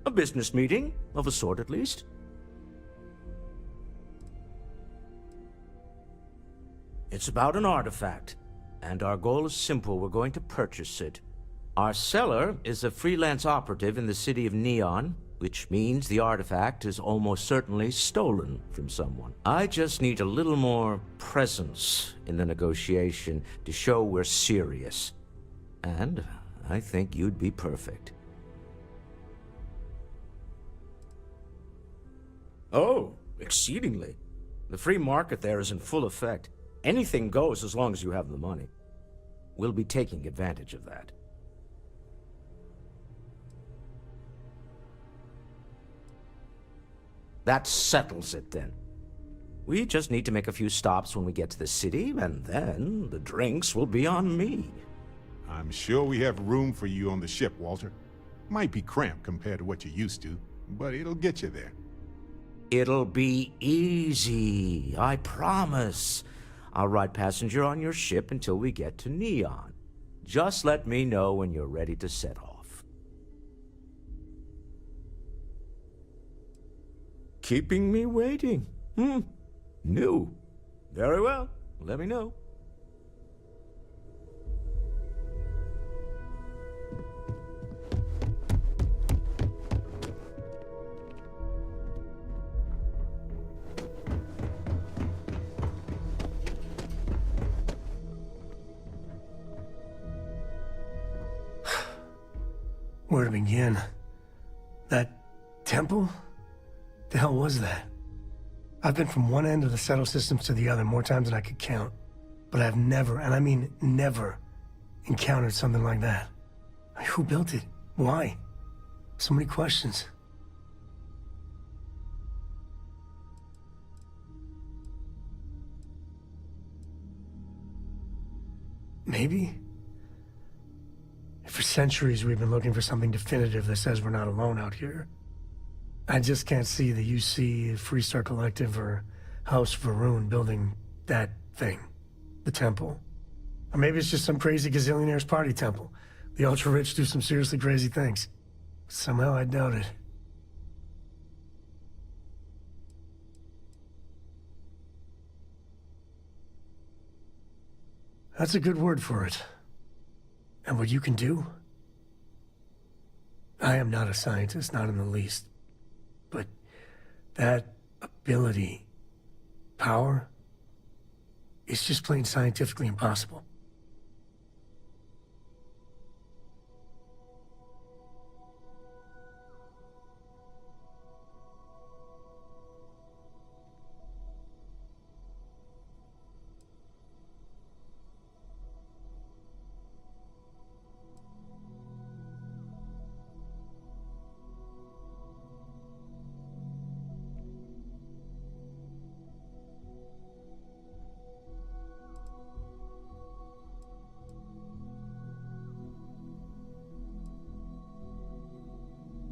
A business meeting, of a sort at least. It's about an artifact, and our goal is simple. We're going to purchase it. Our seller is a freelance operative in the city of Neon, which means the artifact is almost certainly stolen from someone. I just need a little more presence in the negotiation to show we're serious. And I think you'd be perfect. Oh, exceedingly. The free market there is in full effect. Anything goes as long as you have the money. We'll be taking advantage of that. That settles it, then. We just need to make a few stops when we get to the city, and then the drinks will be on me. I'm sure we have room for you on the ship, Walter. Might be cramped compared to what you're used to, but it'll get you there. It'll be easy, I promise. I'll ride passenger on your ship until we get to Neon. Just let me know when you're ready to set off. Keeping me waiting? New. Very well. Let me know. Where to begin? That temple? The hell was that? I've been from one end of the settle systems to the other more times than I could count. But I've never, and I mean never, encountered something like that. Who built it? Why? So many questions. Maybe? For centuries we've been looking for something definitive that says we're not alone out here. I just can't see the UC, Freestar Collective, or House Varun building that thing. The temple. Or maybe it's just some crazy gazillionaire's party temple. The ultra-rich do some seriously crazy things. Somehow I doubt it. That's a good word for it. And what you can do? I am not a scientist, not in the least. But that ability, power, is just plain scientifically impossible.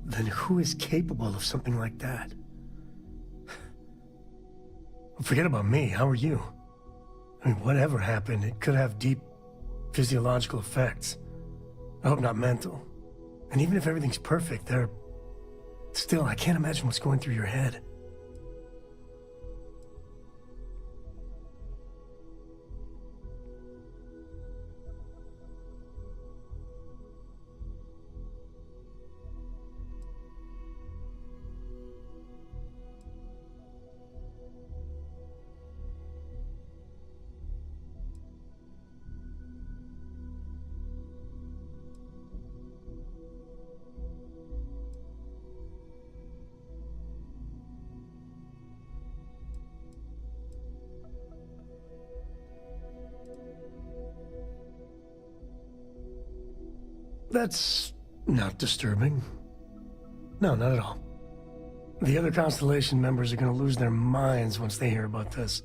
Then who is capable of something like that? Forget about me, how are you? I mean, whatever happened, it could have deep physiological effects. I hope not mental. And even if everything's perfect, still, I can't imagine what's going through your head. That's not disturbing. No, not at all. The other Constellation members are gonna lose their minds once they hear about this.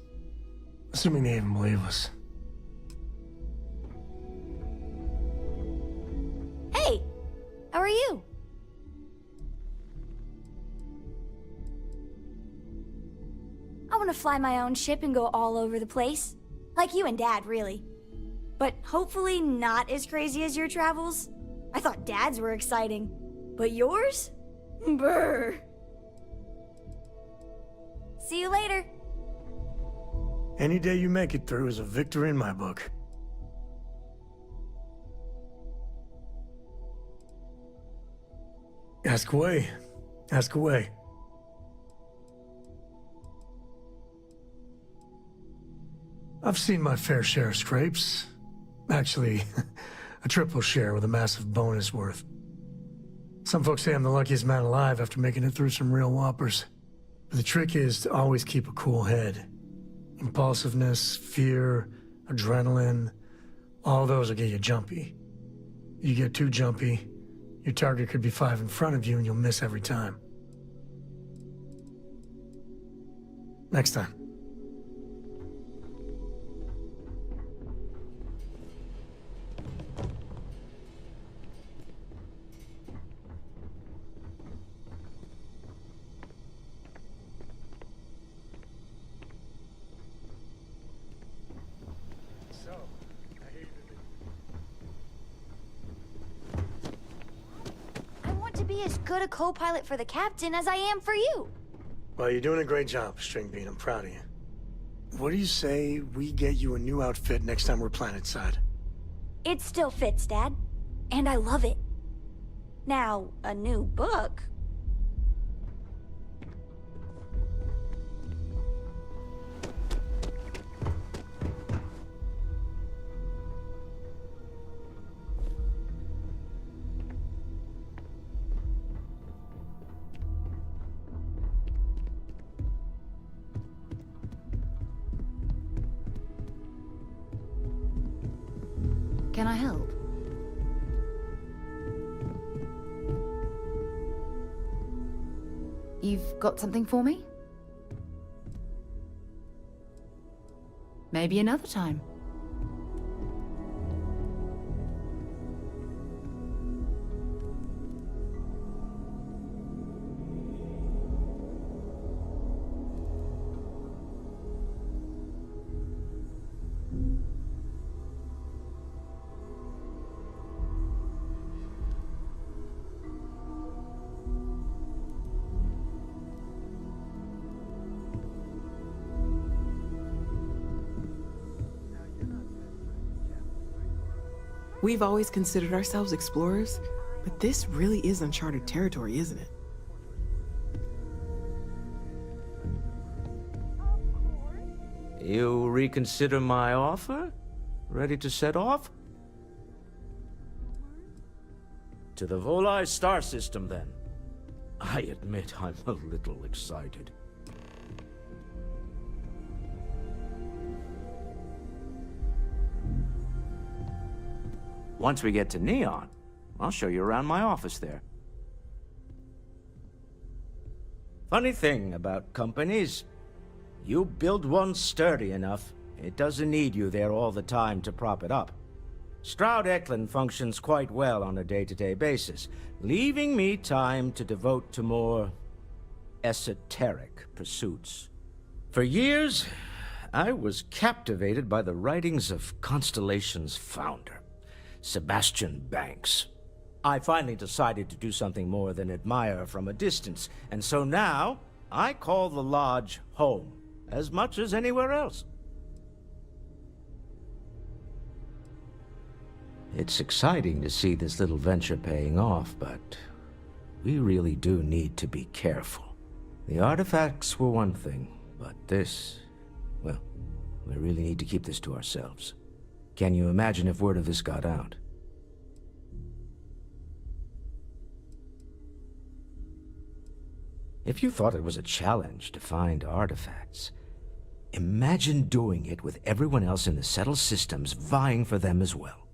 Assuming they even believe us. Hey! How are you? I want to fly my own ship and go all over the place. Like you and Dad, really. But hopefully not as crazy as your travels. I thought Dad's were exciting. But yours? Brr. See you later. Any day you make it through is a victory in my book. Ask away. Ask away. I've seen my fair share of scrapes. Actually, a triple share with a massive bonus worth. Some folks say I'm the luckiest man alive after making it through some real whoppers. But the trick is to always keep a cool head. Impulsiveness, fear, adrenaline, all those will get you jumpy. You get too jumpy, your target could be 5 in front of you and you'll miss every time. Next time. I want to be as good a co-pilot for the captain as I am for you. Well, you're doing a great job, String Bean. I'm proud of you. What do you say we get you a new outfit next time we're planetside? It still fits, Dad. And I love it. Now, a new book. Can I help? You've got something for me? Maybe another time. We've always considered ourselves explorers, but this really is uncharted territory, isn't it? You reconsider my offer? Ready to set off? To the Volai star system, then. I admit I'm a little excited. Once we get to Neon, I'll show you around my office there. Funny thing about companies, you build one sturdy enough, it doesn't need you there all the time to prop it up. Stroud Eklund functions quite well on a day-to-day basis, leaving me time to devote to more esoteric pursuits. For years, I was captivated by the writings of Constellation's founder, Sebastian Banks. I finally decided to do something more than admire from a distance, and so now I call the Lodge home, as much as anywhere else. It's exciting to see this little venture paying off, but we really do need to be careful. The artifacts were one thing, but this, well, we really need to keep this to ourselves. Can you imagine if word of this got out? If you thought it was a challenge to find artifacts, imagine doing it with everyone else in the settled systems vying for them as well.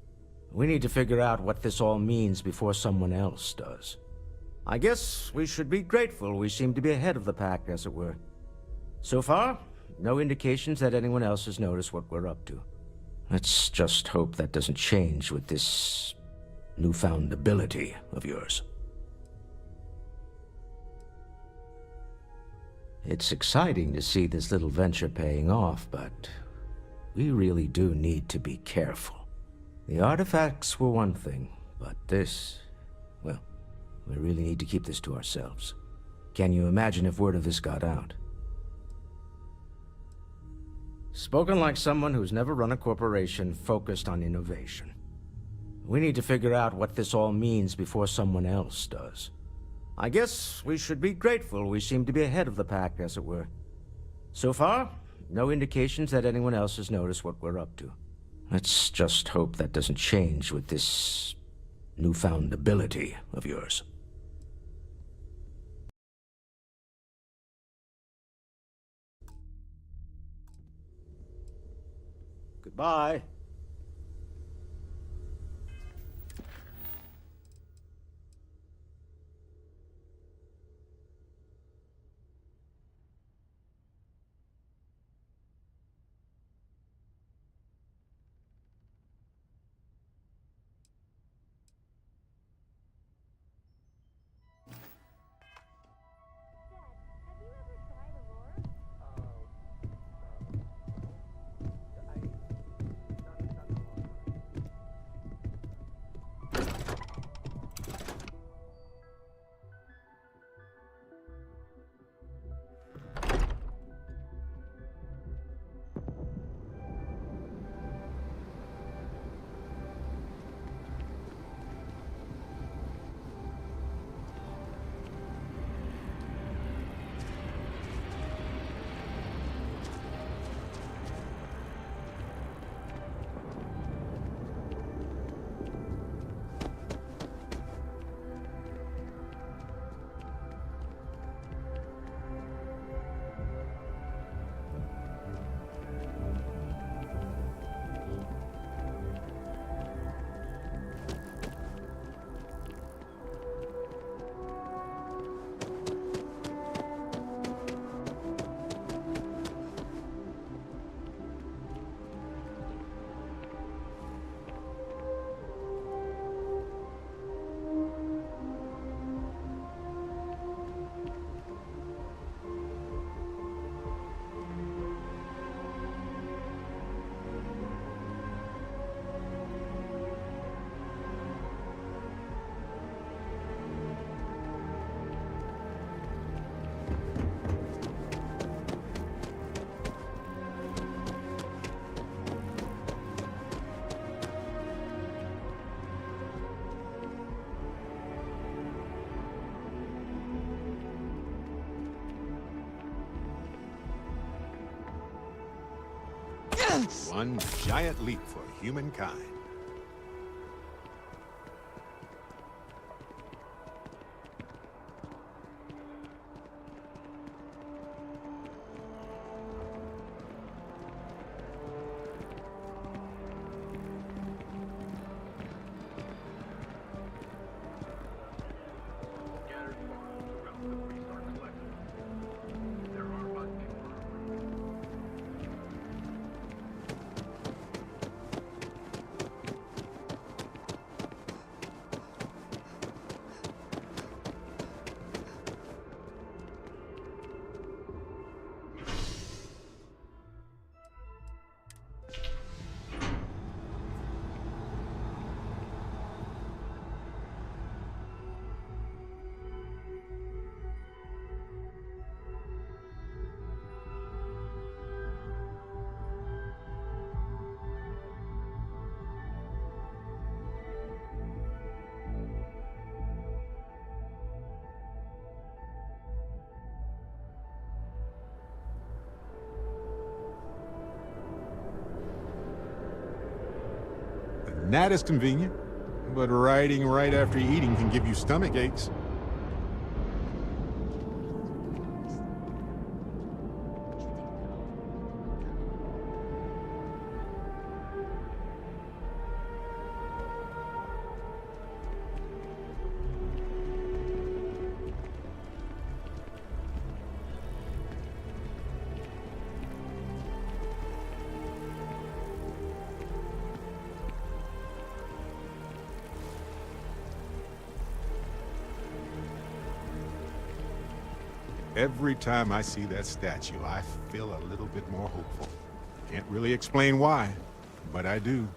We need to figure out what this all means before someone else does. I guess we should be grateful we seem to be ahead of the pack, as it were. So far, no indications that anyone else has noticed what we're up to. Let's just hope that doesn't change with this newfound ability of yours. It's exciting to see this little venture paying off, but we really do need to be careful. The artifacts were one thing, but this, well, We really need to keep this to ourselves. Can you imagine if word of this got out? Spoken like someone who's never run a corporation focused on innovation. We need to figure out what this all means before someone else does. I guess we should be grateful we seem to be ahead of the pack, as it were. So far, no indications that anyone else has noticed what we're up to. Let's just hope that doesn't change with this newfound ability of yours. Goodbye. One giant leap for humankind. That is convenient, but riding right after eating can give you stomach aches. Every time I see that statue, I feel a little bit more hopeful. Can't really explain why, but I do.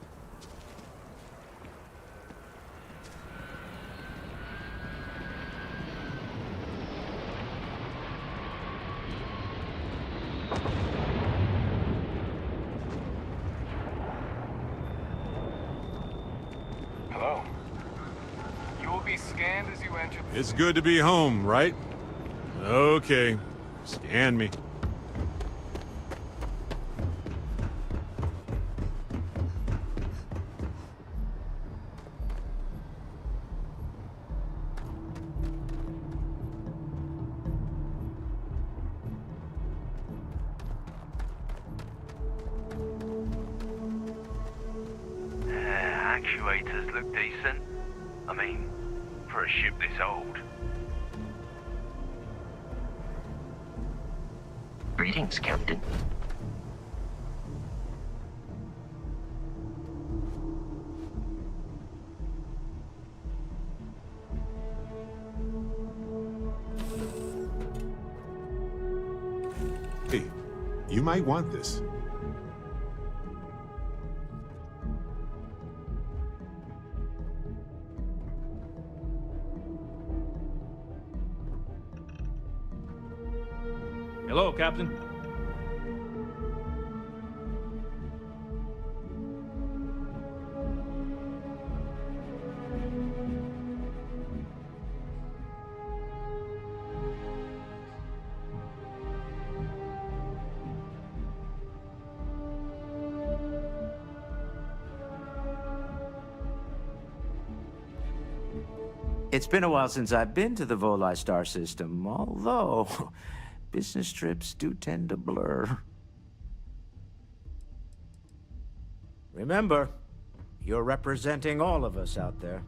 It's good to be home, right? Okay. Scan me. Actuators look decent. I mean, for a ship this old. Greetings, Captain. Hey, you might want this. Hello, Captain. It's been a while since I've been to the Volii star system, although business trips do tend to blur. Remember, you're representing all of us out there.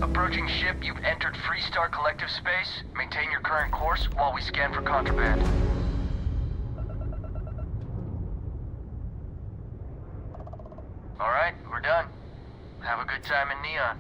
Approaching ship, you've entered Freestar Collective space. Maintain your current course while we scan for contraband. Alright, we're done. Have a good time in Neon.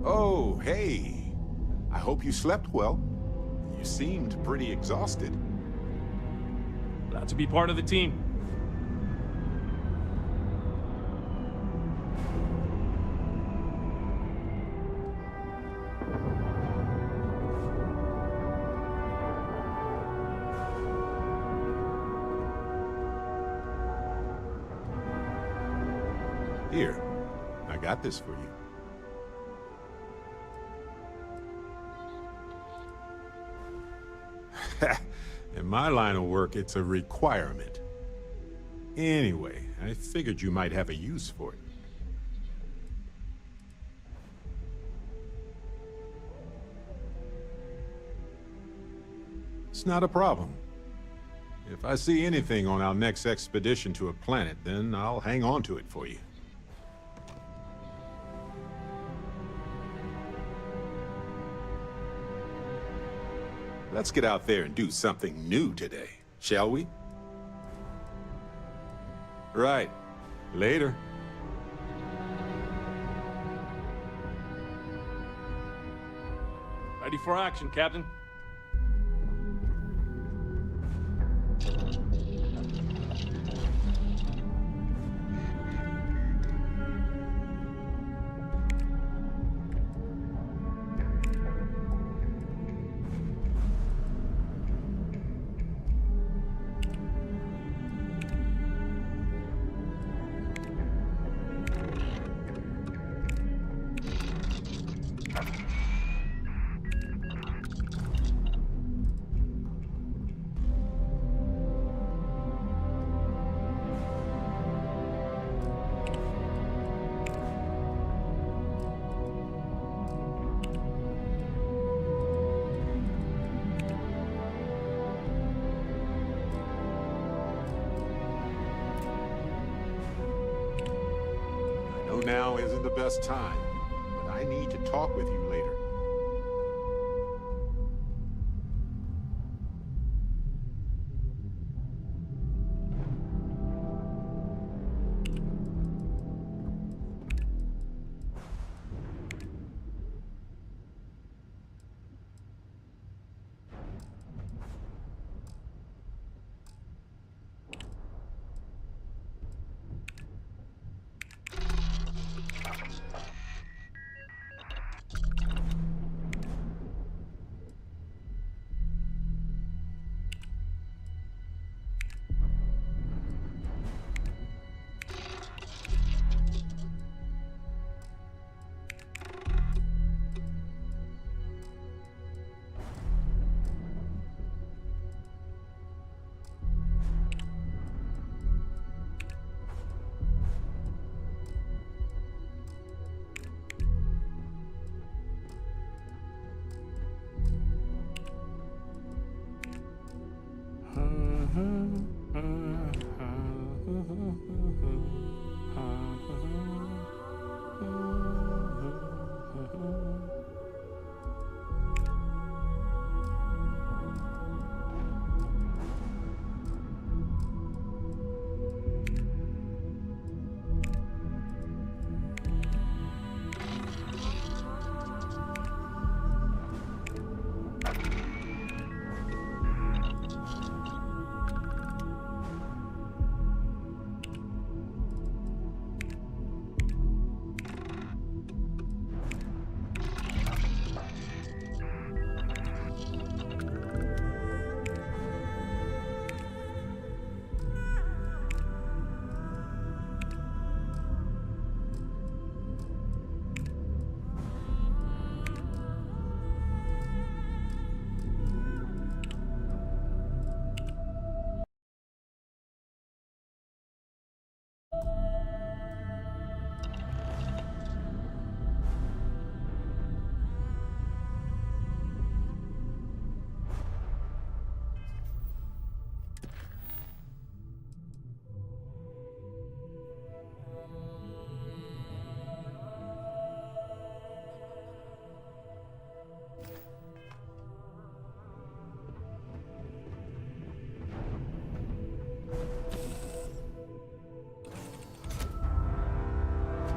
Oh, hey. I hope you slept well. You seemed pretty exhausted. Glad to be part of the team. Here, I got this for you. In my line of work, it's a requirement. Anyway, I figured you might have a use for it. It's not a problem. If I see anything on our next expedition to a planet, then I'll hang on to it for you. Let's get out there and do something new today, shall we? Right. Later. Ready for action, Captain. I know now isn't the best time, but I need to talk with you later.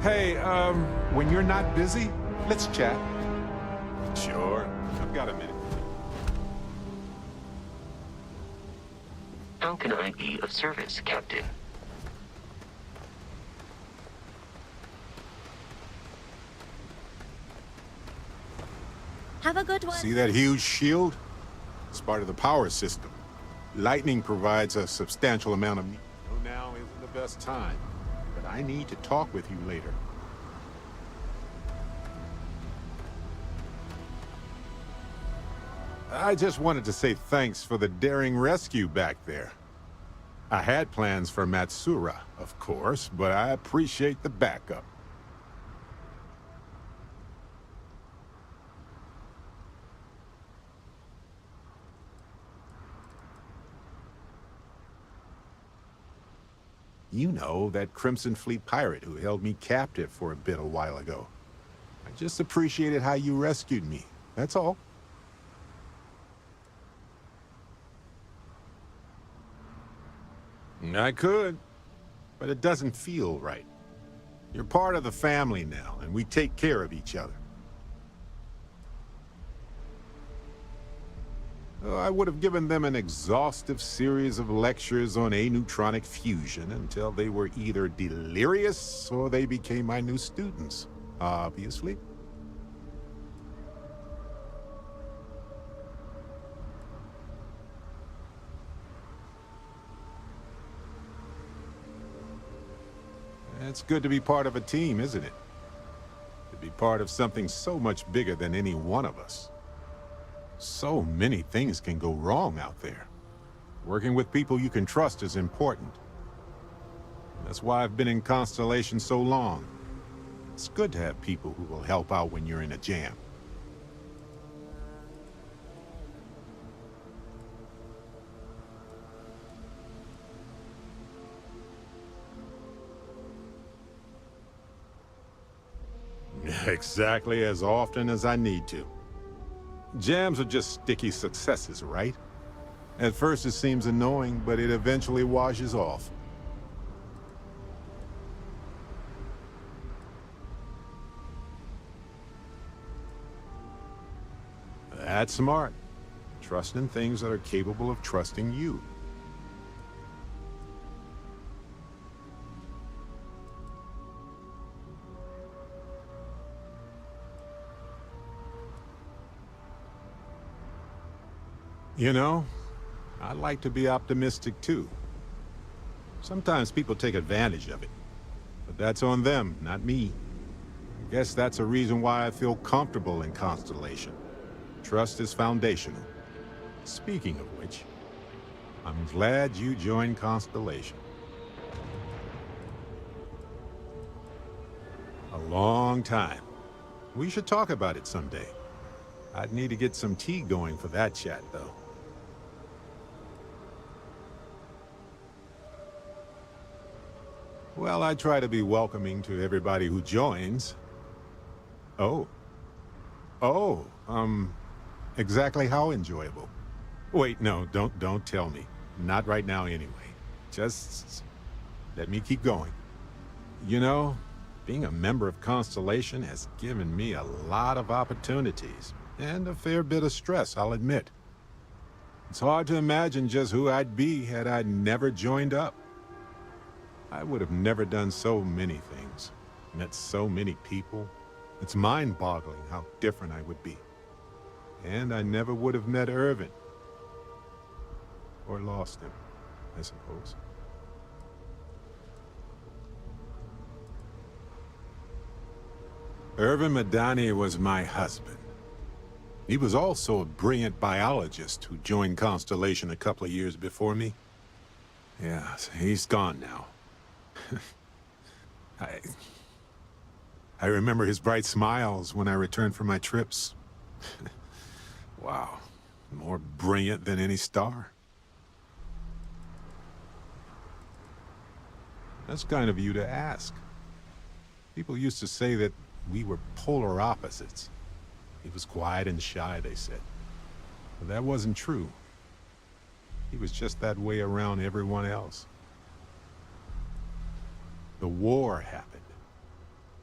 Hey, when you're not busy, Let's chat. Sure. I've got a minute. How can I be of service, Captain? Have a good one. See that huge shield? It's part of the power system. Lightning provides a substantial amount of... Now isn't the best time, but I need to talk with you later. I just wanted to say thanks for the daring rescue back there. I had plans for Matsura, of course, but I appreciate the backup. You know, that Crimson Fleet pirate who held me captive for a bit a while ago. I just appreciated how you rescued me, that's all. I could, but it doesn't feel right. You're part of the family now, and we take care of each other. I would have given them an exhaustive series of lectures on aneutronic fusion until they were either delirious or they became my new students, obviously. It's good to be part of a team, isn't it? To be part of something so much bigger than any one of us. So many things can go wrong out there. Working with people you can trust is important. That's why I've been in Constellation so long. It's good to have people who will help out when you're in a jam. Exactly as often as I need to. Jams are just sticky successes, right? At first it seems annoying, but it eventually washes off. That's smart. Trust in things that are capable of trusting you. You know, I like to be optimistic too. Sometimes people take advantage of it, but that's on them, not me. I guess that's a reason why I feel comfortable in Constellation. Trust is foundational. Speaking of which, I'm glad you joined Constellation. A long time. We should talk about it someday. I'd need to get some tea going for that chat, though. Well, I try to be welcoming to everybody who joins. Oh. Oh, exactly how enjoyable? Wait, no, don't tell me. Not right now anyway. Just let me keep going. You know, being a member of Constellation has given me a lot of opportunities, and a fair bit of stress, I'll admit. It's hard to imagine just who I'd be had I never joined up. I would have never done so many things, met so many people. It's mind-boggling how different I would be. And I never would have met Irvin. Or lost him, I suppose. Irvin Madani was my husband. He was also a brilliant biologist who joined Constellation a couple of years before me. Yeah, he's gone now. I remember his bright smiles when I returned from my trips. Wow, more brilliant than any star. That's kind of you to ask. People used to say that we were polar opposites. He was quiet and shy, they said. But that wasn't true. He was just that way around everyone else. The war happened.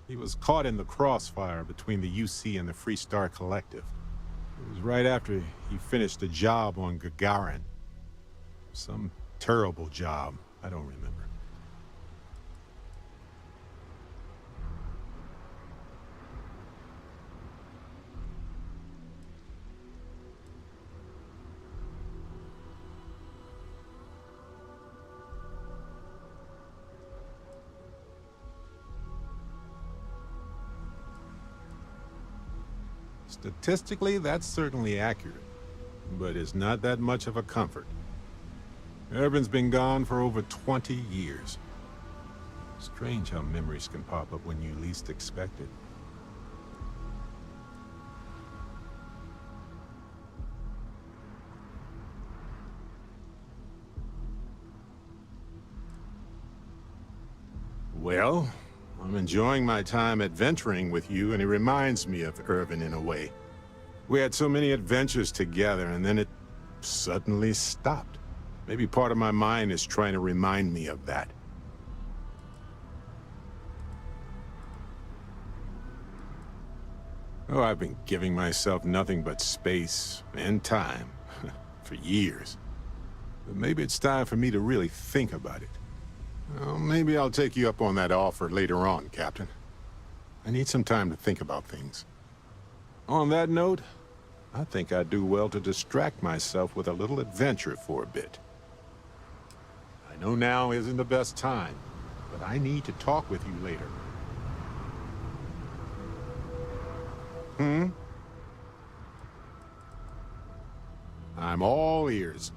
He was caught in the crossfire between the UC and the Freestar Collective. It was right after he finished a job on Gagarin. Some terrible job. I don't remember. Statistically, that's certainly accurate, but it's not that much of a comfort. Urban's been gone for over 20 years. Strange how memories can pop up when you least expect it. Well, I'm enjoying my time adventuring with you, and it reminds me of Irvin in a way. We had so many adventures together, and then it suddenly stopped. Maybe part of my mind is trying to remind me of that. Oh, I've been giving myself nothing but space and time for years. But maybe it's time for me to really think about it. Well, maybe I'll take you up on that offer later on, Captain. I need some time to think about things. On that note, I think I'd do well to distract myself with a little adventure for a bit. I know now isn't the best time, but I need to talk with you later. I'm all ears.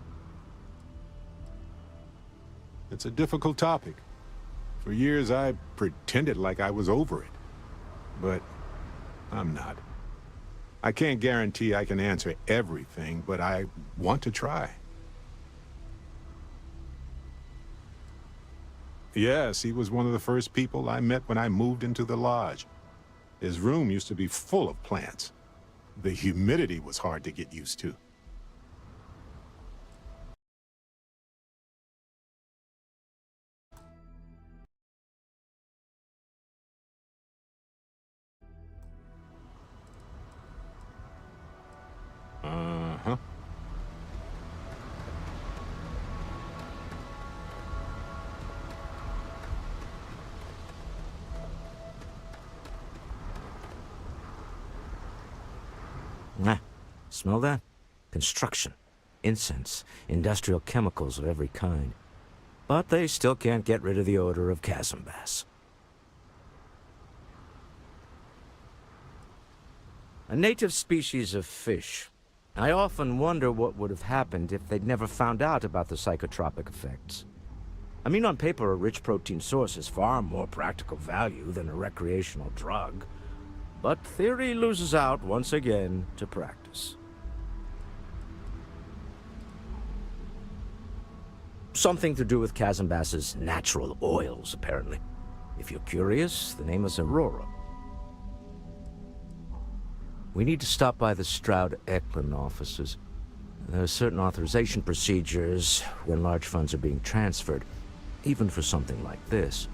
It's a difficult topic. For years, I pretended like I was over it. But I'm not. I can't guarantee I can answer everything, but I want to try. Yes, he was one of the first people I met when I moved into the lodge. His room used to be full of plants. The humidity was hard to get used to. Uh-huh. Ah, smell that? Construction, incense, industrial chemicals of every kind. But they still can't get rid of the odor of chasm bass. A native species of fish. I often wonder what would have happened if they'd never found out about the psychotropic effects. I mean, on paper, a rich protein source is far more practical value than a recreational drug. But theory loses out once again to practice. Something to do with chasm bass's natural oils, apparently. If you're curious, the name is Aurora. We need to stop by the Stroud Eklund offices. There are certain authorization procedures when large funds are being transferred, even for something like this.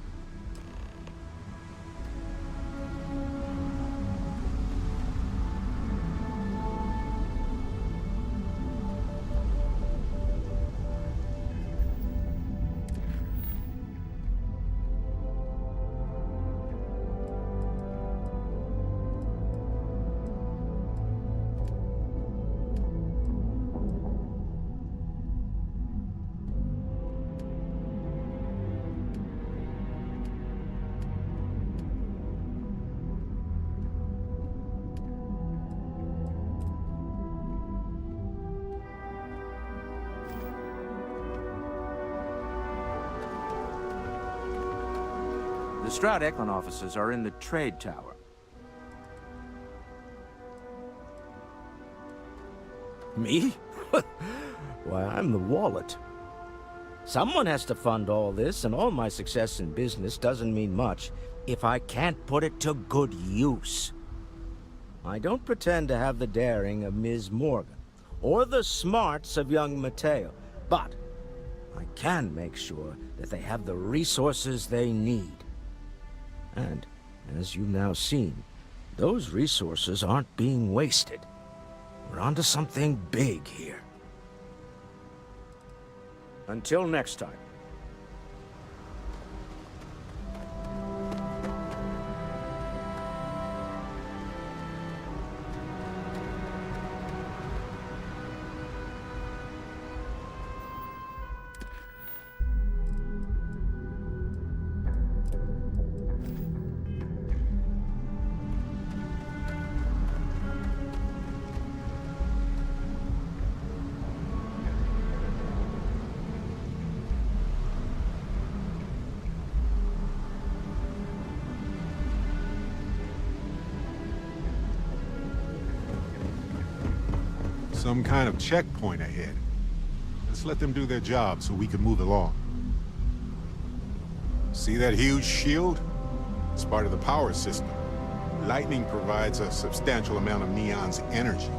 The Stroud Eklund offices are in the trade tower. Me? Why, I'm the wallet. Someone has to fund all this, and all my success in business doesn't mean much if I can't put it to good use. I don't pretend to have the daring of Ms. Morgan, or the smarts of young Mateo, but I can make sure that they have the resources they need. And As you've now seen, those resources aren't being wasted. We're onto something big here. Until next time. Some kind of checkpoint ahead. Let's let them do their job so we can move along. See that huge shield? It's part of the power system. Lightning provides a substantial amount of Neon's energy.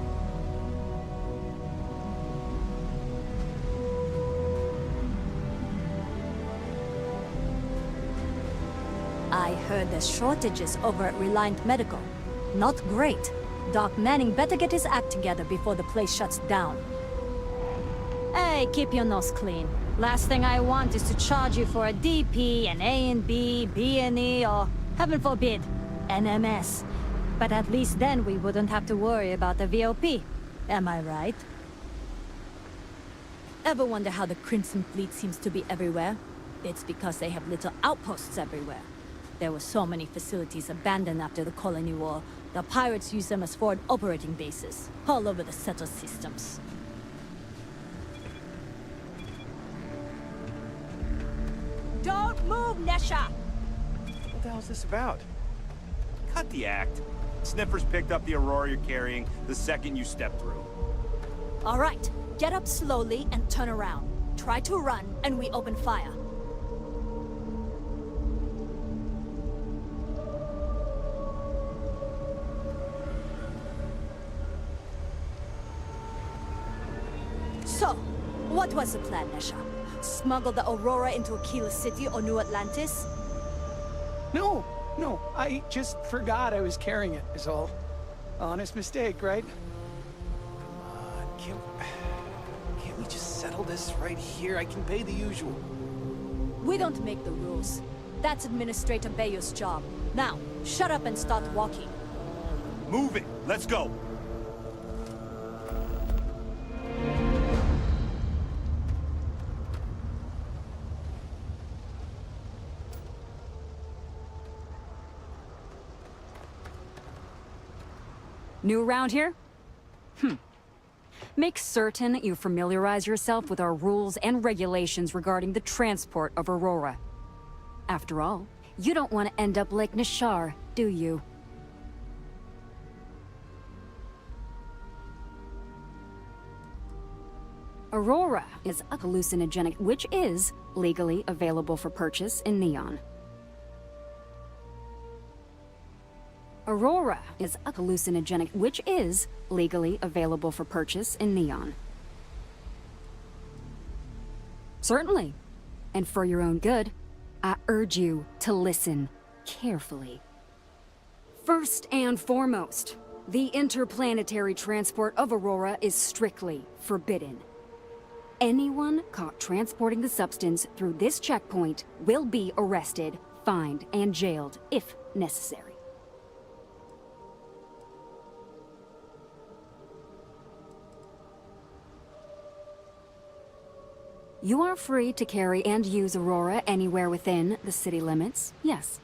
I heard there's shortages over at Reliant Medical. Not great. Doc Manning better get his act together before the place shuts down. Hey, keep your nose clean. Last thing I want is to charge you for a DP, an A&B, B&E, or, heaven forbid, an MS. But at least then we wouldn't have to worry about the VOP. Am I right? Ever wonder how the Crimson Fleet seems to be everywhere? It's because they have little outposts everywhere. There were so many facilities abandoned after the Colony War. The pirates used them as forward operating bases, all over the settled systems. Don't move, Nesha! What the hell is this about? Cut the act. Sniffers picked up the Aurora you're carrying the second you stepped through. All right, get up slowly and turn around. Try to run, and we open fire. So, what was the plan, Nesha? Smuggle the Aurora into Aquila City or New Atlantis? No, I just forgot I was carrying it, is all. Honest mistake, right? Come on, can't we just settle this right here? I can pay the usual. We don't make the rules. That's Administrator Bayer's job. Now, shut up and start walking. Move it! Let's go! New around here? Make certain you familiarize yourself with our rules and regulations regarding the transport of Aurora. After all, you don't want to end up like Nishar, do you? Aurora is a hallucinogenic which is legally available for purchase in Neon. Aurora is a hallucinogenic which is legally available for purchase in Neon. Certainly. And for your own good, I urge you to listen carefully. First and foremost, the interplanetary transport of Aurora is strictly forbidden. Anyone caught transporting the substance through this checkpoint will be arrested, fined, and jailed if necessary. You are free to carry and use Aurora anywhere within the city limits, yes.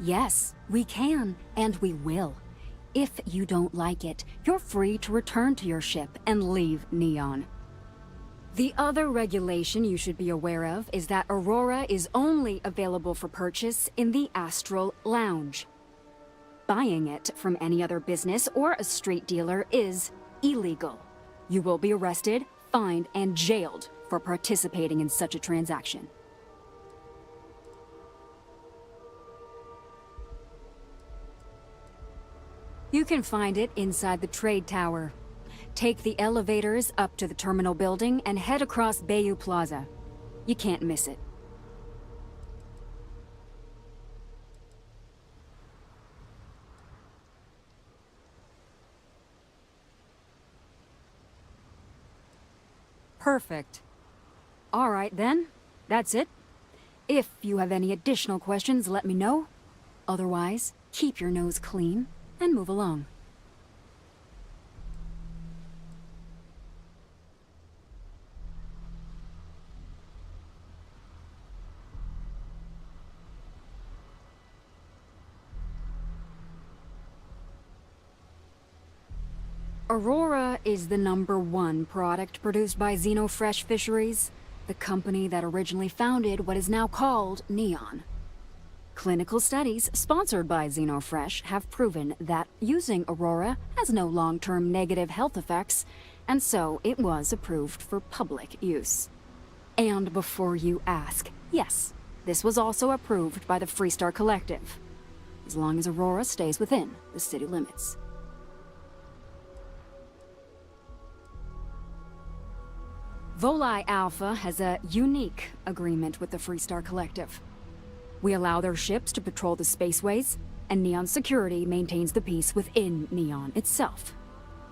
Yes, we can, and we will. If you don't like it, you're free to return to your ship and leave Neon. The other regulation you should be aware of is that Aurora is only available for purchase in the Astral Lounge. Buying it from any other business or a street dealer is illegal. You will be arrested, fined, and jailed for participating in such a transaction. You can find it inside the trade tower. Take the elevators up to the terminal building and head across Bayou Plaza. You can't miss it. Perfect. All right, then. That's it. If you have any additional questions, let me know. Otherwise, keep your nose clean and move along. Aurora is the #1 product produced by Xenofresh Fisheries, the company that originally founded what is now called Neon. Clinical studies sponsored by Xenofresh have proven that using Aurora has no long-term negative health effects, and so it was approved for public use. And before you ask, yes, this was also approved by the Freestar Collective, as long as Aurora stays within the city limits. Volii Alpha has a unique agreement with the Freestar Collective. We allow their ships to patrol the spaceways, and Neon Security maintains the peace within Neon itself.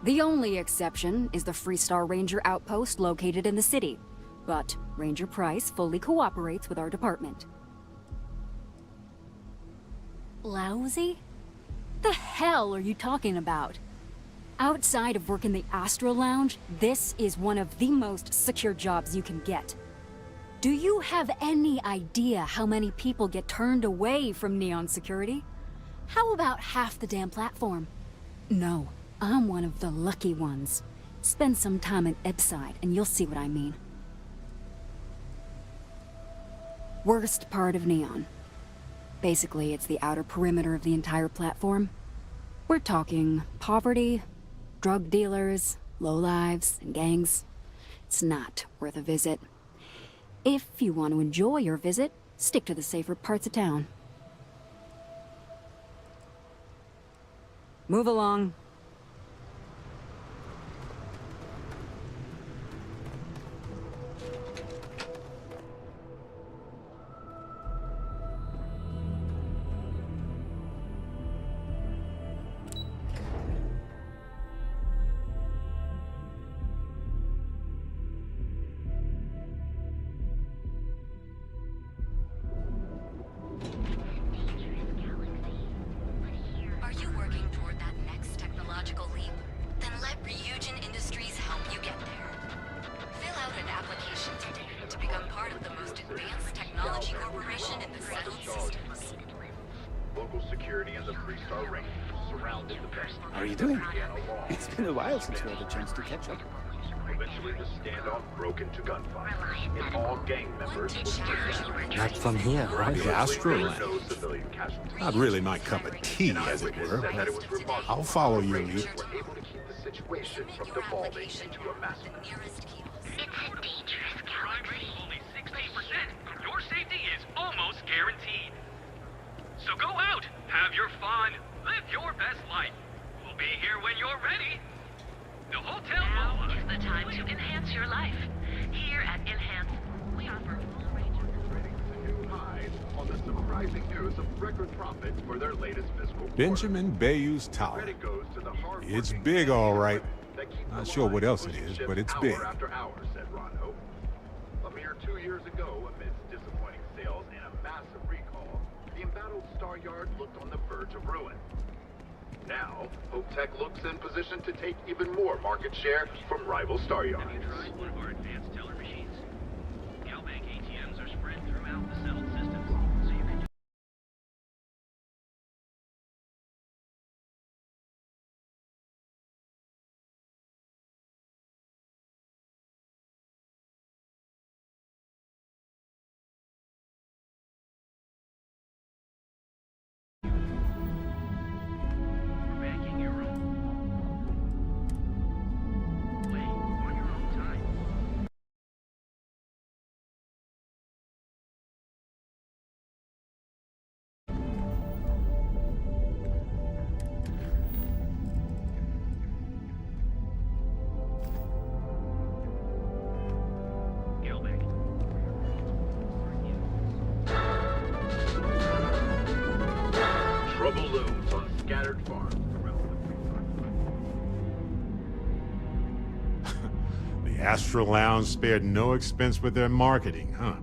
The only exception is the Freestar Ranger outpost located in the city, but Ranger Price fully cooperates with our department. Lousy? The hell are you talking about? Outside of work in the Astro Lounge, this is one of the most secure jobs you can get. Do you have any idea how many people get turned away from Neon Security? How about half the damn platform? No, I'm one of the lucky ones. Spend some time in Epside and you'll see what I mean. Worst part of Neon. Basically, it's the outer perimeter of the entire platform. We're talking poverty, drug dealers, lowlives, and gangs. It's not worth a visit. If you want to enjoy your visit, stick to the safer parts of town. Move along. How are you doing? It's been a while since we had a chance to catch up. Eventually, the standoff broke into gunfire, and all gang members were Not from here, right? The Astro Lounge. Not really my cup of tea, as it were, but I'll follow you, Lee. able to keep the situation from devolving into a massacre. It's a dangerous galaxy. Only 60%. Your safety is almost guaranteed. So go out, have your fun, live your best life. We'll be here when you're ready. The hotel Now is the time to enhance your life. Here at Enhance, we offer full range of New highs on the surprising news of record profits for their latest fiscal quarter. Benjamin Bayou's Tower. Credit goes to the hard-working It's big, all right. that keep Not the sure what line else it pushing is, ships but it's hour big. after hour, said Ron Hope. A mere 2 years ago, amidst disappointing sales and a massive recall, the embattled Star Yard looked on the verge of ruin. Now, Hope Tech looks in position to take even more market share from rival Star Yards. one of our advanced teller machines. Galbank ATMs are spread throughout the settled systems, so you can banking your own way on your own time. Galbank. Trouble looms on scattered farms around The Astral Lounge spared no expense with their marketing, huh?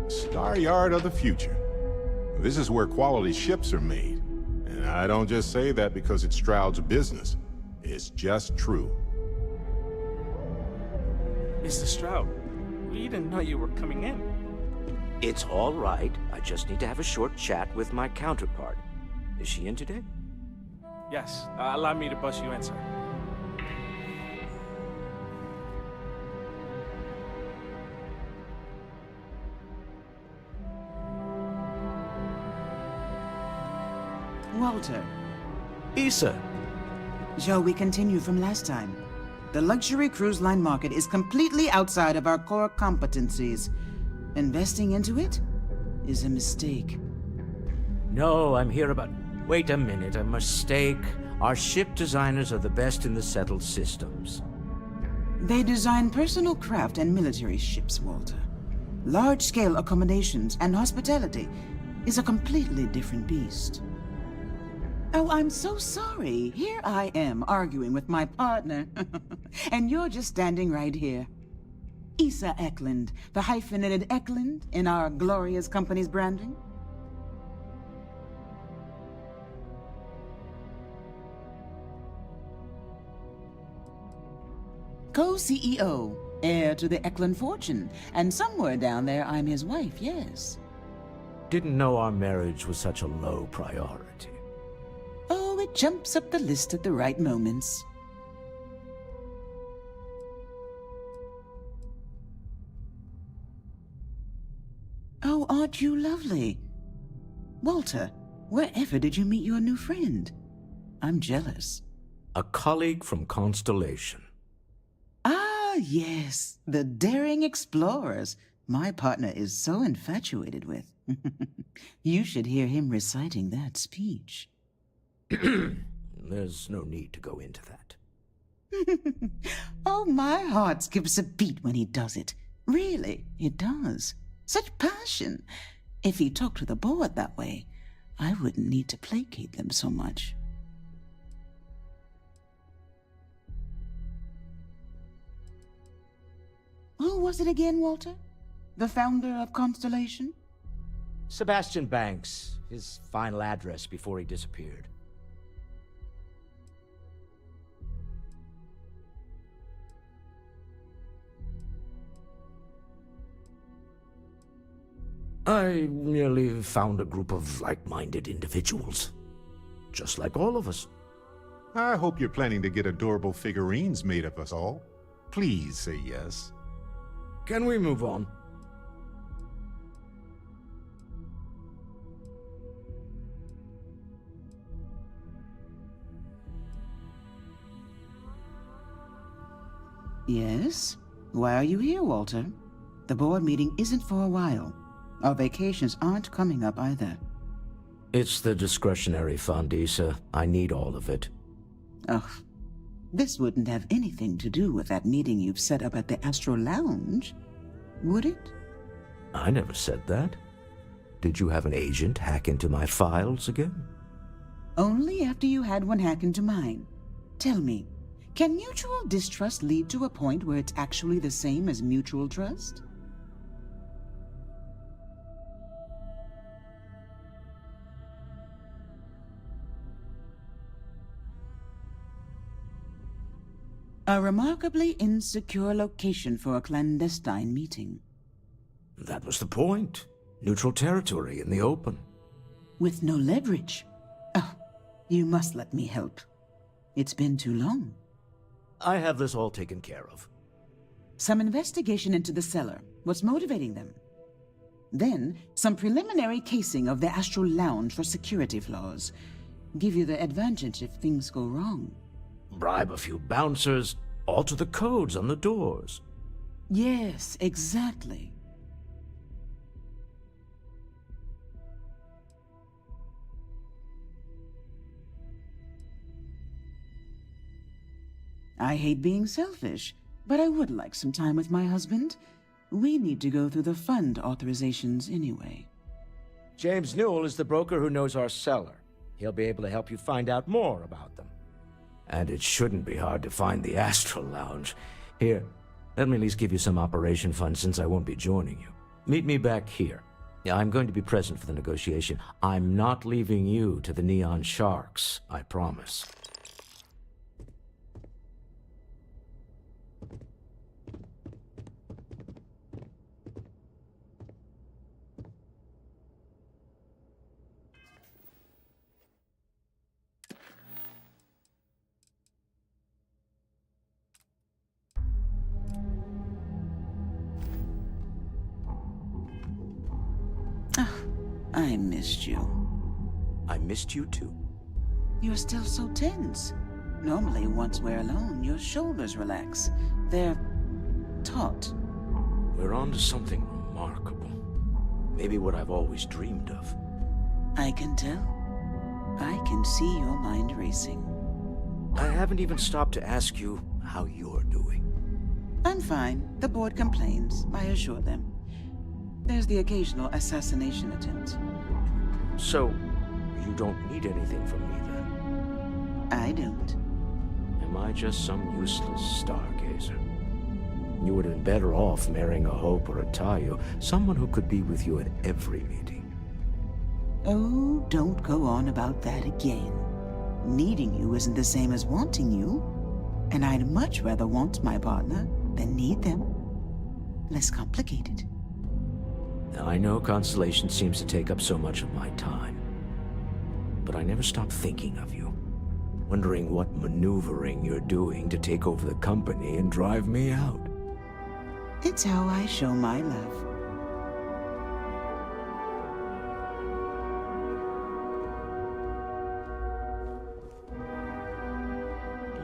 Star Yard of the future. This is where quality ships are made. And I don't just say that because it's Stroud's business. It's just true. Mr. Stroud, we didn't know you were coming in. It's all right. I just need to have a short chat with my counterpart. Is she in today? Yes, allow me to bust you in, sir. Walter, Issa. shall we continue from last time? The luxury cruise line market is completely outside of our core competencies. Investing into it is a mistake. No, I'm here about... Wait a minute, a mistake. Our ship designers are the best in the settled systems. They design personal craft and military ships, Walter. Large-scale accommodations and hospitality is a completely different beast. Oh, I'm so sorry. Here I am arguing with my partner. And you're just standing right here. Issa Eklund, the hyphenated Eklund in our glorious company's branding. Co-CEO, heir to the Eklund fortune, and somewhere down there I'm his wife, yes. Didn't know our marriage was such a low priority. Oh, it jumps up the list at the right moments. Oh, aren't you lovely? Walter, wherever did you meet your new friend? I'm jealous. A colleague from Constellation. Ah, yes, the daring explorers my partner is so infatuated with. You should hear him reciting that speech. There's no need to go into that. Oh, my heart skips a beat when he does it. Really, it does. Such passion. If he talked to the board that way, I wouldn't need to placate them so much. Who was it again, Walter? The founder of Constellation? Sebastian Banks, his final address before he disappeared. I merely found a group of like-minded individuals. Just like all of us. I hope you're planning to get adorable figurines made of us all. Please say yes. Can we move on? Yes? Why are you here, Walter? The board meeting isn't for a while. Our vacations aren't coming up either. It's the discretionary fund, Issa. I need all of it. Ugh. This wouldn't have anything to do with that meeting you've set up at the Astral Lounge, would it? I never said that. Did you have an agent hack into my files again? Only after you had one hack into mine. Tell me, can mutual distrust lead to a point where it's actually the same as mutual trust? A remarkably insecure location for a clandestine meeting. That was the point. Neutral territory in the open. With no leverage. Oh, you must let me help. It's been too long. I have this all taken care of. Some investigation into the cellar. What's motivating them? Then, some preliminary casing of the Astral Lounge for security flaws. Give you the advantage if things go wrong. Bribe a few bouncers, alter the codes on the doors. Yes, exactly. I hate being selfish, but I would like some time with my husband. We need to go through the fund authorizations anyway. James Newell is the broker who knows our seller. He'll be able to help you find out more about them. And it shouldn't be hard to find the Astral Lounge. Here, let me at least give you some operation funds since I won't be joining you. Meet me back here. Yeah, I'm going to be present for the negotiation. I'm not leaving you to the Neon Sharks, I promise. I missed you. I missed you too. You're still so tense. Normally, once we're alone, your shoulders relax. They're taut. We're on to something remarkable. Maybe what I've always dreamed of. I can tell. I can see your mind racing. I haven't even stopped to ask you how you're doing. I'm fine. The board complains. I assure them. There's the occasional assassination attempt. So, you don't need anything from me then? I don't. Am I just some useless stargazer? You would have been better off marrying a Hope or a Tayo, someone who could be with you at every meeting. Oh, don't go on about that again. Needing you isn't the same as wanting you. And I'd much rather want my partner than need them. Less complicated. I know Constellation seems to take up so much of my time. But I never stop thinking of you. Wondering what maneuvering you're doing to take over the company and drive me out. It's how I show my love.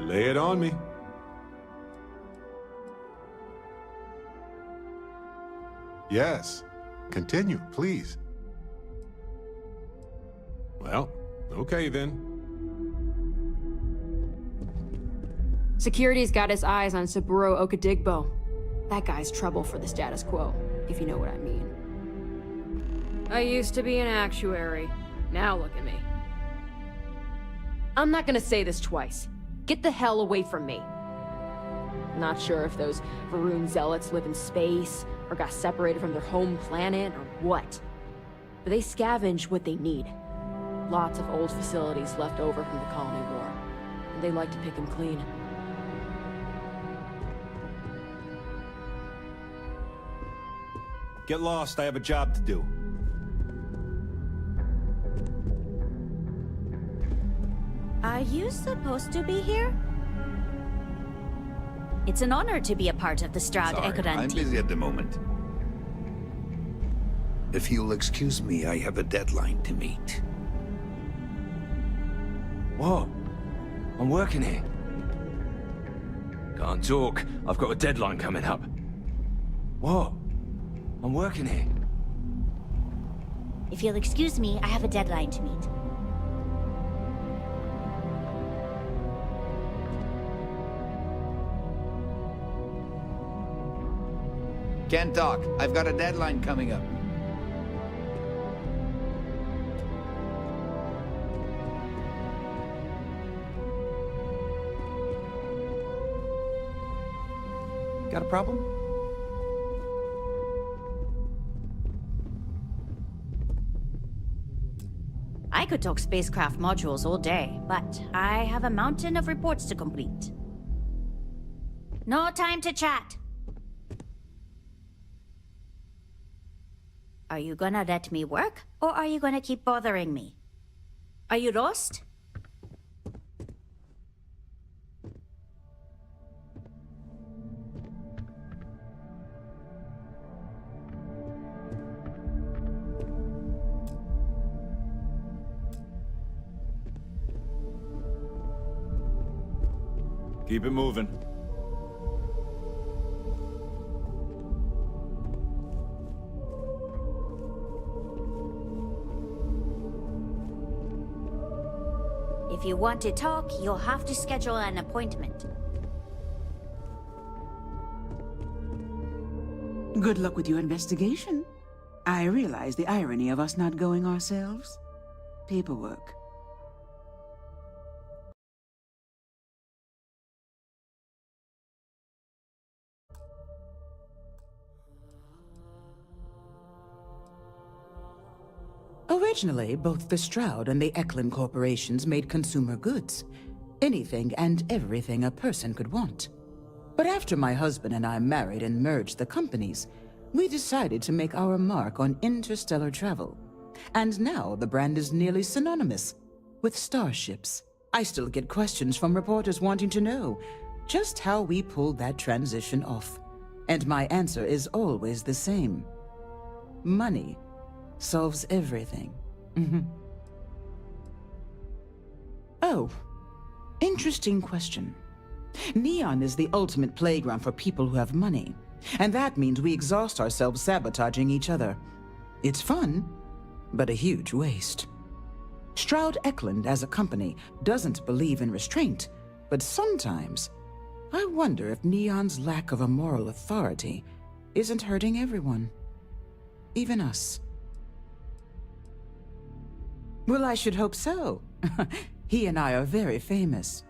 Lay it on me. Yes. Continue, please. Well, okay then. Security's got his eyes on Saburo Okadigbo. That guy's trouble for the status quo, if you know what I mean. I used to be an actuary. Now look at me. I'm not gonna say this twice. Get the hell away from me. Not sure if those Varun zealots live in space, or got separated from their home planet, or what. But they scavenge what they need. Lots of old facilities left over from the Colony War. And they like to pick them clean. Get lost, I have a job to do. Are you supposed to be here? It's an honor to be a part of the Stroud Sorry, Ekoran I'm team. busy at the moment. If you'll excuse me, I have a deadline to meet. What? I'm working here. Can't talk. I've got a deadline coming up. What? I'm working here. If you'll excuse me, I have a deadline to meet. Can't talk. I've got a deadline coming up. Got a problem? I could talk spacecraft modules all day, but I have a mountain of reports to complete. No time to chat. Are you gonna let me work, or are you gonna keep bothering me? Are you lost? Keep it moving. If you want to talk, you'll have to schedule an appointment. Good luck with your investigation. I realize the irony of us not going ourselves. Paperwork. Originally, both the Stroud and the Eklund corporations made consumer goods. Anything and everything a person could want. But after my husband and I married and merged the companies, we decided to make our mark on interstellar travel. And now the brand is nearly synonymous with starships. I still get questions from reporters wanting to know just how we pulled that transition off. And my answer is always the same. Money solves everything. Oh, interesting question. Neon is the ultimate playground for people who have money, and that means we exhaust ourselves sabotaging each other. It's fun, but a huge waste. Stroud Eklund as a company doesn't believe in restraint, but sometimes I wonder if Neon's lack of a moral authority isn't hurting everyone. Even us. Well, I should hope so. He and I are very famous.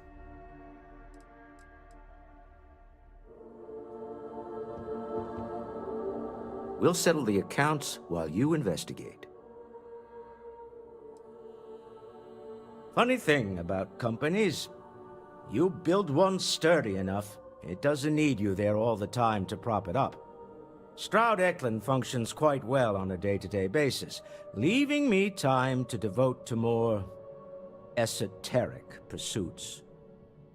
We'll settle the accounts while you investigate. Funny thing about companies, you build one sturdy enough, it doesn't need you there all the time to prop it up. Stroud Eklund functions quite well on a day-to-day basis, leaving me time to devote to more esoteric pursuits.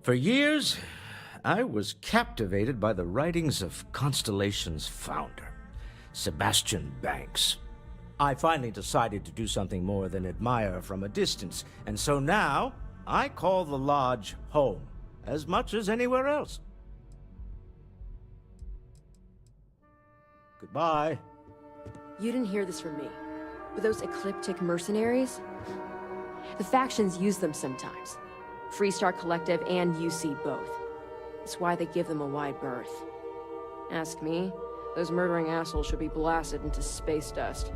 For years, I was captivated by the writings of Constellation's founder, Sebastian Banks. I finally decided to do something more than admire from a distance, and so now I call the Lodge home, as much as anywhere else. Goodbye. You didn't hear this from me, but those ecliptic mercenaries? The factions use them sometimes. Freestar Collective and UC both. That's why they give them a wide berth. Ask me, those murdering assholes should be blasted into space dust.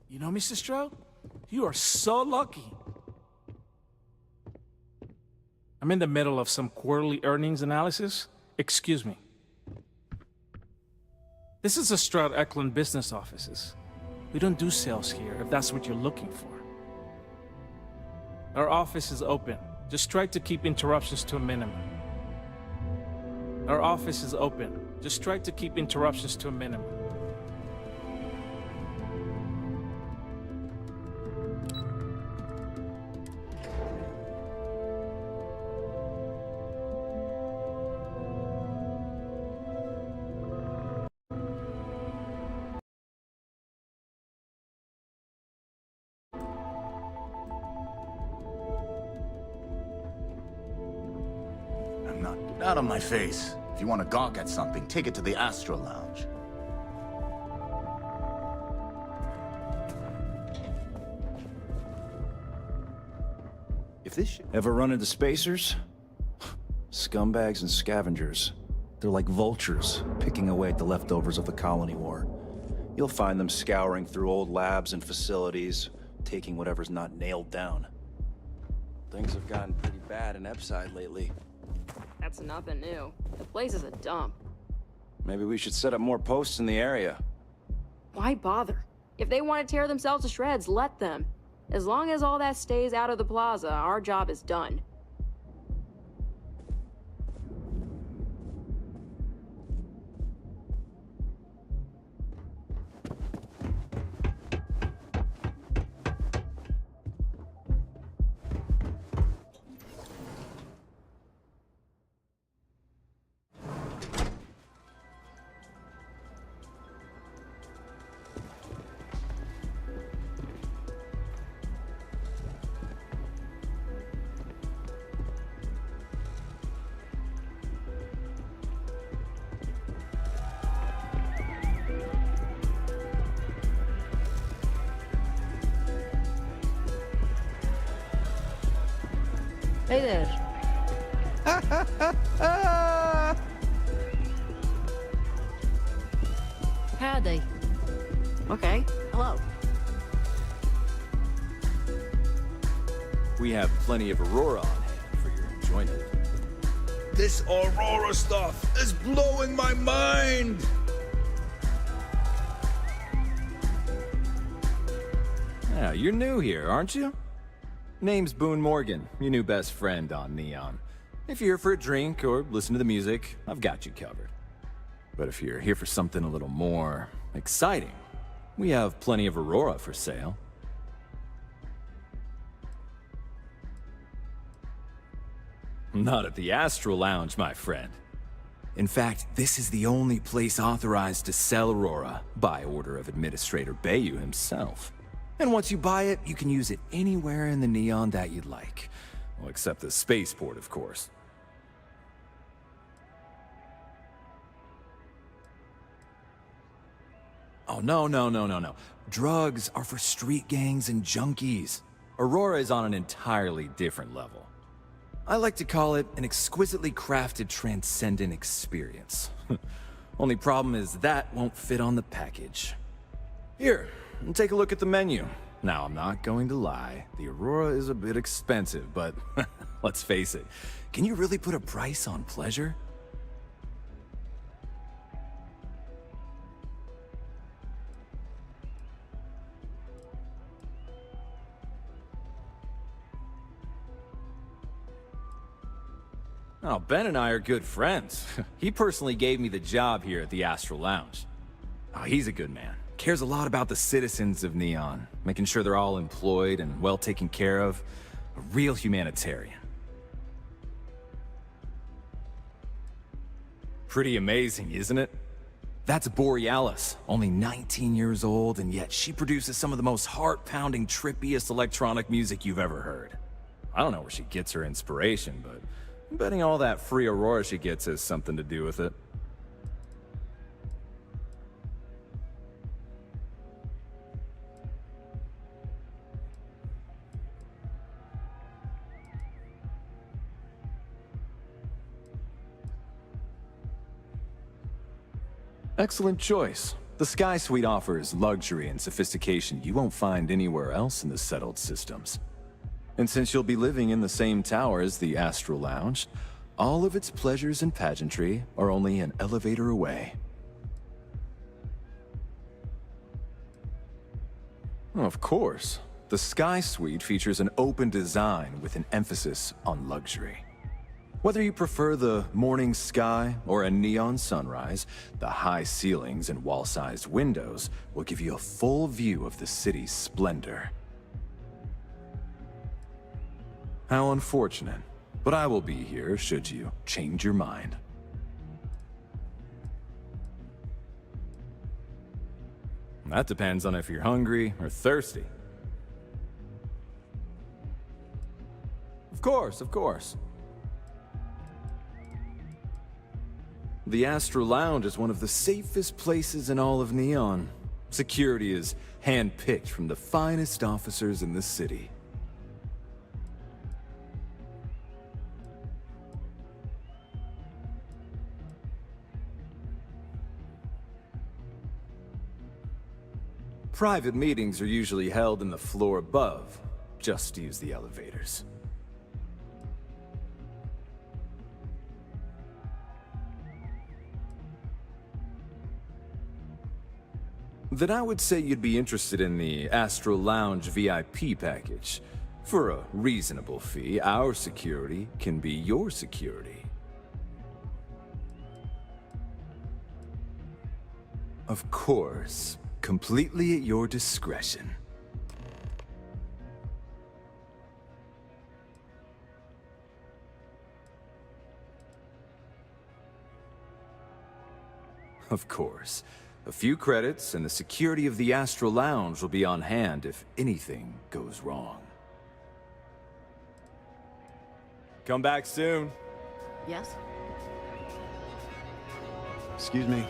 You know, Mr. Stroud? You are so lucky. I'm in the middle of some quarterly earnings analysis. Excuse me. This is the Stroud Eklund business offices. We don't do sales here, if that's what you're looking for. Our office is open. Just try to keep interruptions to a minimum. Our office is open. Just try to keep interruptions to a minimum. Out of my face. If you want to gawk at something, take it to the Astro Lounge. If this ever run into spacers? Scumbags and scavengers. They're like vultures, picking away at the leftovers of the colony war. You'll find them scouring through old labs and facilities, taking whatever's not nailed down. Things have gotten pretty bad in Epside lately. That's nothing new. The place is a dump. Maybe we should set up more posts in the area. Why bother? If they want to tear themselves to shreds, let them. As long as all that stays out of the plaza, our job is done. Hey there. Howdy. Okay, hello. We have plenty of Aurora on hand for your enjoyment. This Aurora stuff is blowing my mind! Yeah, you're new here, aren't you? Name's Boone Morgan, your new best friend on Neon. If you're here for a drink or listen to the music, I've got you covered. But if you're here for something a little more exciting, we have plenty of Aurora for sale. Not at the Astral Lounge, my friend. In fact, this is the only place authorized to sell Aurora by order of Administrator Bayou himself. And once you buy it, you can use it anywhere in the Neon that you'd like. Well, except the spaceport, of course. Oh, no. Drugs are for street gangs and junkies. Aurora is on an entirely different level. I like to call it an exquisitely crafted transcendent experience. Only problem is that won't fit on the package. Here, take a look at the menu. Now, I'm not going to lie, the Aurora is a bit expensive, but let's face it, can you really put a price on pleasure? Oh, Ben and I are good friends. He personally gave me the job here at the Astral Lounge. Oh, he's a good man. Cares a lot about the citizens of Neon, making sure they're all employed and well taken care of. A real humanitarian. Pretty amazing, isn't it? That's Borealis, only 19 years old, and yet she produces some of the most heart-pounding, trippiest electronic music you've ever heard. I don't know where she gets her inspiration, but I'm betting all that free Aurora she gets has something to do with it. Excellent choice. The Sky Suite offers luxury and sophistication you won't find anywhere else in the settled systems. And since you'll be living in the same tower as the Astral Lounge, all of its pleasures and pageantry are only an elevator away. Of course, the Sky Suite features an open design with an emphasis on luxury. Whether you prefer the morning sky or a neon sunrise, the high ceilings and wall-sized windows will give you a full view of the city's splendor. How unfortunate, but I will be here should you change your mind. That depends on if you're hungry or thirsty. Of course. The Astral Lounge is one of the safest places in all of Neon. Security is hand-picked from the finest officers in the city. Private meetings are usually held in the floor above. Just use the elevators. Then I would say you'd be interested in the Astral Lounge VIP package. For a reasonable fee, our security can be your security. Of course. Completely at your discretion. Of course. A few credits and the security of the Astral Lounge will be on hand if anything goes wrong. Come back soon. Yes? Excuse me.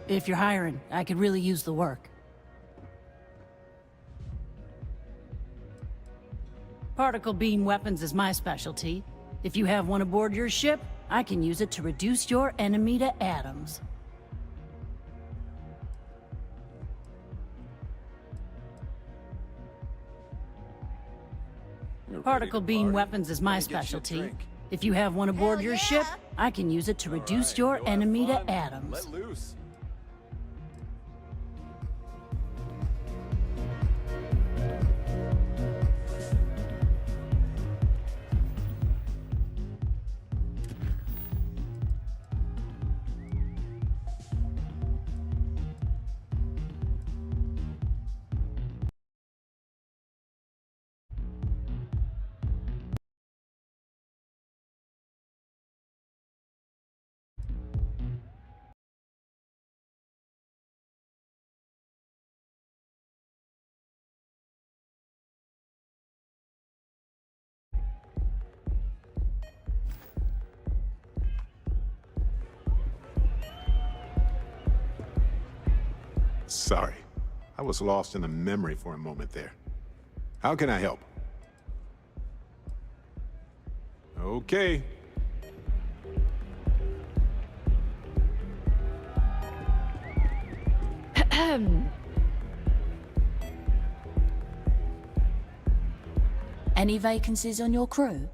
If you're hiring, I could really use the work. Particle beam weapons is my specialty. If you have one aboard your ship, I can use it to reduce your enemy to atoms. Particle beam weapons is my specialty. If you have one aboard your ship, I can use it to reduce your enemy to atoms. Let loose. Sorry. I was lost in a memory for a moment there. How can I help? Okay. Any vacancies on your crew?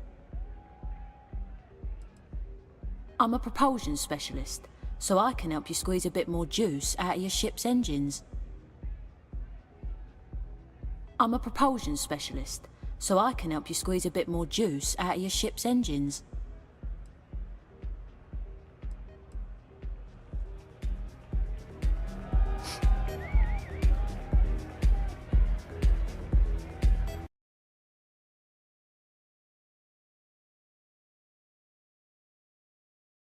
I'm a propulsion specialist, so I can help you squeeze a bit more juice out of your ship's engines. I'm a propulsion specialist, so I can help you squeeze a bit more juice out of your ship's engines.